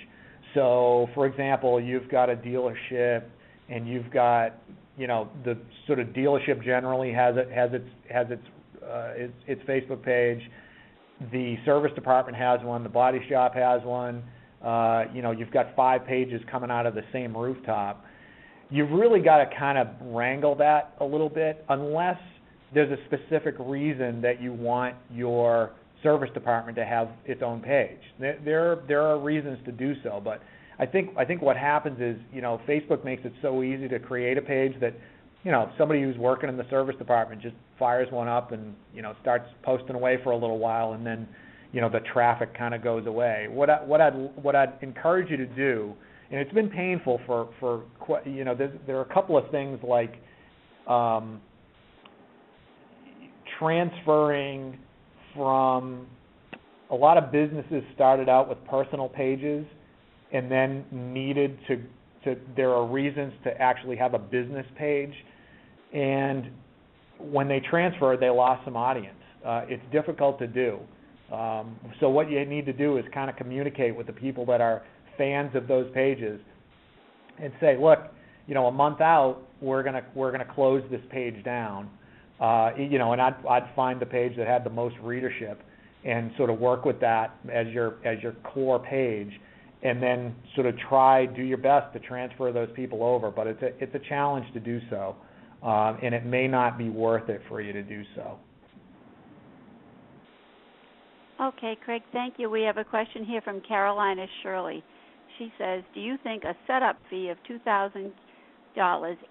So, for example, you've got a dealership, and you've got, the sort of dealership generally has its Facebook page. The service department has one. The body shop has one. You've got 5 pages coming out of the same rooftop. You've really got to kind of wrangle that a little bit, unless there's a specific reason that you want your service department to have its own page. There are reasons to do so, but I think what happens is, Facebook makes it so easy to create a page that, somebody who's working in the service department just fires one up and, starts posting away for a little while, and then, the traffic kind of goes away. What I'd encourage you to do, and it's been painful for there are a couple of things like transferring from, a lot of businesses started out with personal pages and then needed to there are reasons to actually have a business page, and when they transferred, they lost some audience. It's difficult to do. So what you need to do is kind of communicate with the people that are fans of those pages and say, look, a month out, we're gonna close this page down. And I'd find the page that had the most readership and sort of work with that as your core page, and then sort of do your best to transfer those people over. But it's a challenge to do so, and it may not be worth it for you to do so. Okay, Craig, thank you. We have a question here from Carolina Shirley. She says, do you think a setup fee of $2,000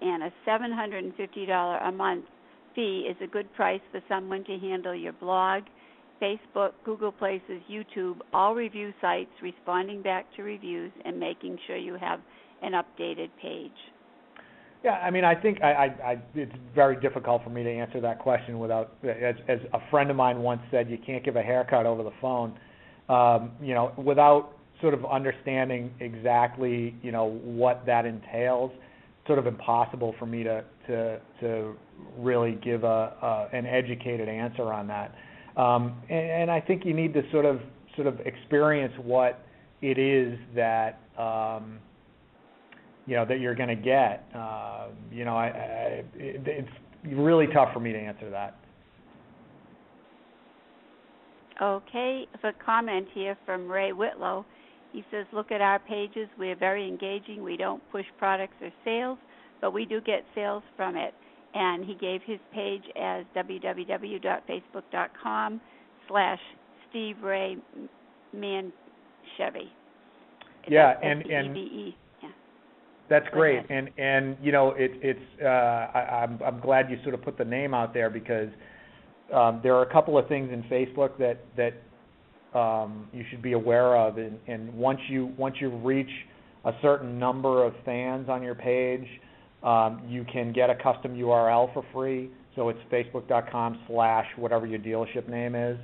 and a $750 a month fee is a good price for someone to handle your blog, Facebook, Google Places, YouTube, all review sites, responding back to reviews, and making sure you have an updated page? Yeah, I mean, I think it's very difficult for me to answer that question without, as a friend of mine once said, you can't give a haircut over the phone, without sort of understanding exactly, what that entails. sort of impossible for me to really give an educated answer on that. And I think you need to sort of experience what it is that that you're going to get. It's really tough for me to answer that. Okay, a comment here from Ray Whitlow. He says, look at our pages. We're very engaging. We don't push products or sales, but we do get sales from it. And he gave his page as www.facebook.com/Steve Ray Manchevy. Yeah, and S-T-E-V-E. Yeah. That's great. And I'm glad you sort of put the name out there, because there are a couple of things in Facebook that you should be aware of, and once you reach a certain number of fans on your page, you can get a custom URL for free. So it's facebook.com/whatever your dealership name is,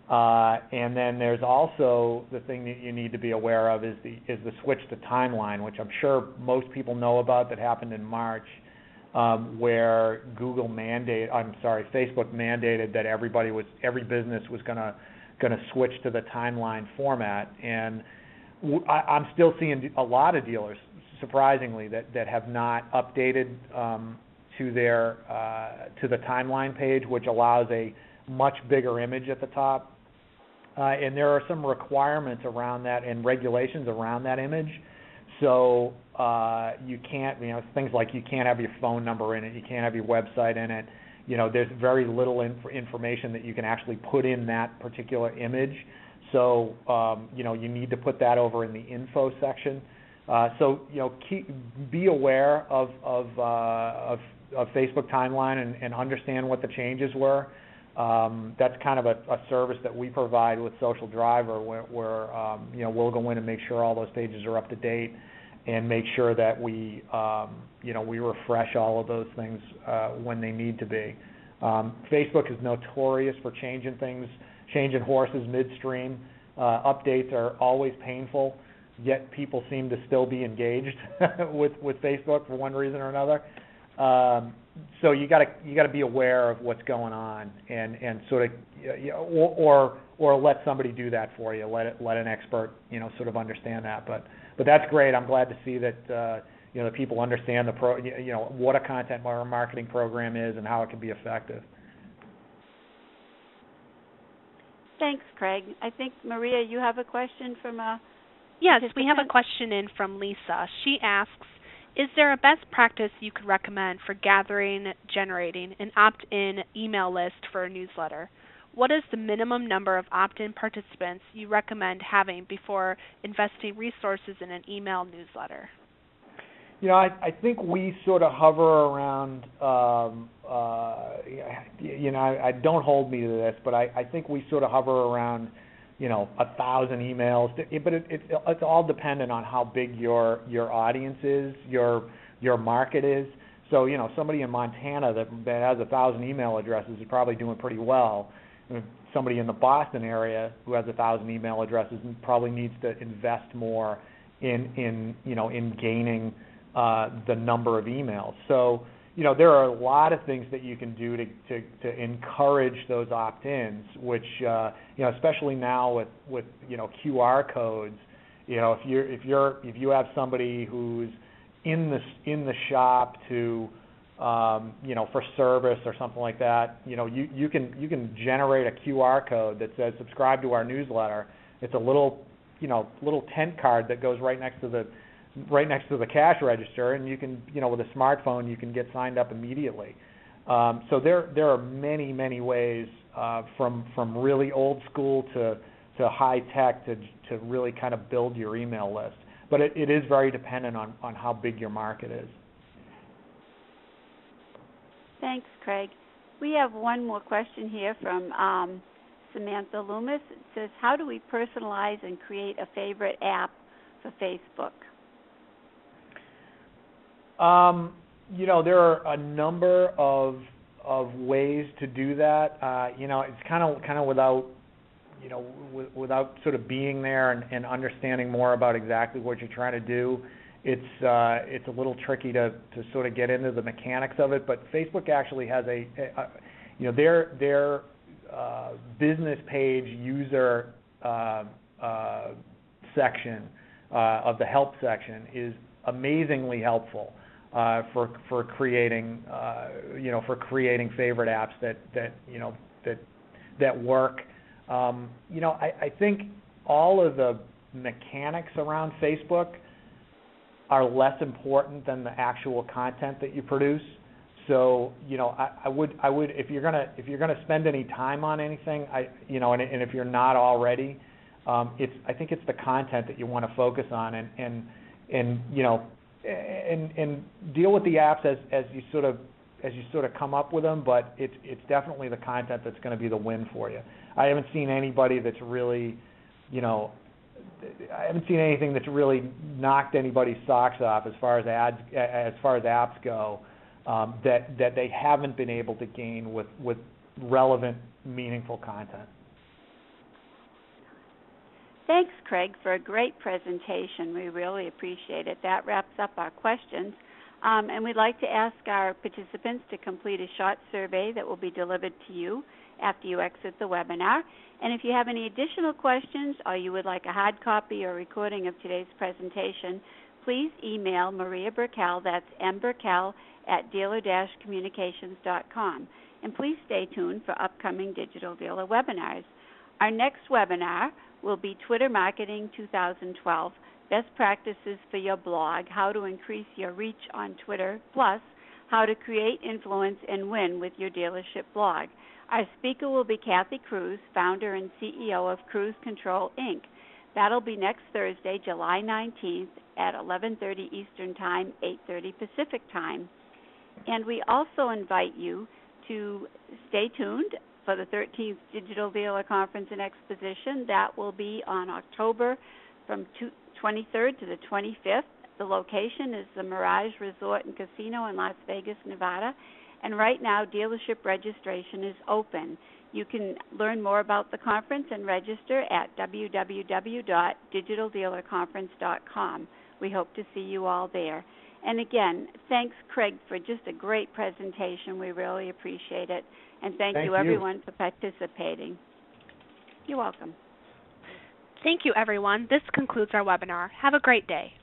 and then there's also the thing that you need to be aware of is the switch to timeline, which I'm sure most people know about, that happened in March, where Facebook mandated that every business was going to switch to the timeline format, and I'm still seeing a lot of dealers, surprisingly, that have not updated to the timeline page, which allows a much bigger image at the top, and there are some requirements around that and regulations around that image. So you can't, things like you can't have your phone number in it, you can't have your website in it. There's very little information that you can actually put in that particular image. So, you need to put that over in the info section. Be aware of Facebook Timeline and understand what the changes were. That's kind of a service that we provide with Social Driver, where we'll go in and make sure all those pages are up to date, and make sure that we refresh all of those things when they need to be. Facebook is notorious for changing horses midstream. Updates are always painful, yet people seem to still be engaged with Facebook for one reason or another. So you got to be aware of what's going on, and sort of or let somebody do that for you. Let an expert sort of understand that. But that's great. I'm glad to see that the people understand what a content marketing program is and how it can be effective. Thanks, Craig. I think, Maria, you have a question from a Yes, we have a question in from Lisa. She asks, is there a best practice you could recommend for generating an opt-in email list for a newsletter? What is the minimum number of opt-in participants you recommend having before investing resources in an email newsletter? I think we sort of hover around, I don't hold me to this, but I think we sort of hover around, 1,000 emails. But it's all dependent on how big your audience is, your market is. So, somebody in Montana that has 1,000 email addresses is probably doing pretty well. Somebody in the Boston area who has 1,000 email addresses probably needs to invest more in gaining the number of emails. So, there are a lot of things that you can do to encourage those opt-ins, which especially now with QR codes. If you have somebody who's in the shop to for service or something like that, you can generate a QR code that says subscribe to our newsletter. It's a little tent card that goes right next to the cash register, and you can with a smartphone you can get signed up immediately. So there are many ways from really old school to high tech to really kind of build your email list. But it is very dependent on how big your market is. Thanks, Craig. We have one more question here from Samantha Loomis. It says, how do we personalize and create a favorite app for Facebook? There are a number of ways to do that. It's kind of without sort of being there and understanding more about exactly what you're trying to do. it's a little tricky to sort of get into the mechanics of it. But Facebook actually has their business page user section of the help section is amazingly helpful for creating favorite apps that work. I think all of the mechanics around Facebook are less important than the actual content that you produce. So, I would if you're gonna spend any time on anything, and if you're not already, I think it's the content that you want to focus on, and deal with the apps as you sort of come up with them. But it's definitely the content that's going to be the win for you. I haven't seen anybody that's really, I haven't seen anything that's really knocked anybody's socks off as far as apps go, that they haven't been able to gain with relevant, meaningful content. Thanks, Craig, for a great presentation. We really appreciate it. That wraps up our questions. And we'd like to ask our participants to complete a short survey that will be delivered to you after you exit the webinar. And if you have any additional questions or you would like a hard copy or recording of today's presentation, please email Maria Burkell, that's mburkell@dealer-communications.com. And please stay tuned for upcoming Digital Dealer webinars. Our next webinar will be Twitter Marketing 2012, Best Practices for Your Blog, How to Increase Your Reach on Twitter, plus How to Create Influence and Win with Your Dealership Blog. Our speaker will be Kathy Cruz, founder and CEO of Cruise Control, Inc. That'll be next Thursday, July 19th at 11:30 Eastern Time, 8:30 Pacific Time. And we also invite you to stay tuned for the 13th Digital Dealer Conference and Exposition. That will be on October from 23rd to the 25th. The location is the Mirage Resort and Casino in Las Vegas, Nevada. And right now, dealership registration is open. You can learn more about the conference and register at www.digitaldealerconference.com. We hope to see you all there. And again, thanks, Craig, for just a great presentation. We really appreciate it. And thank you, everyone, for participating. You're welcome. Thank you, everyone. This concludes our webinar. Have a great day.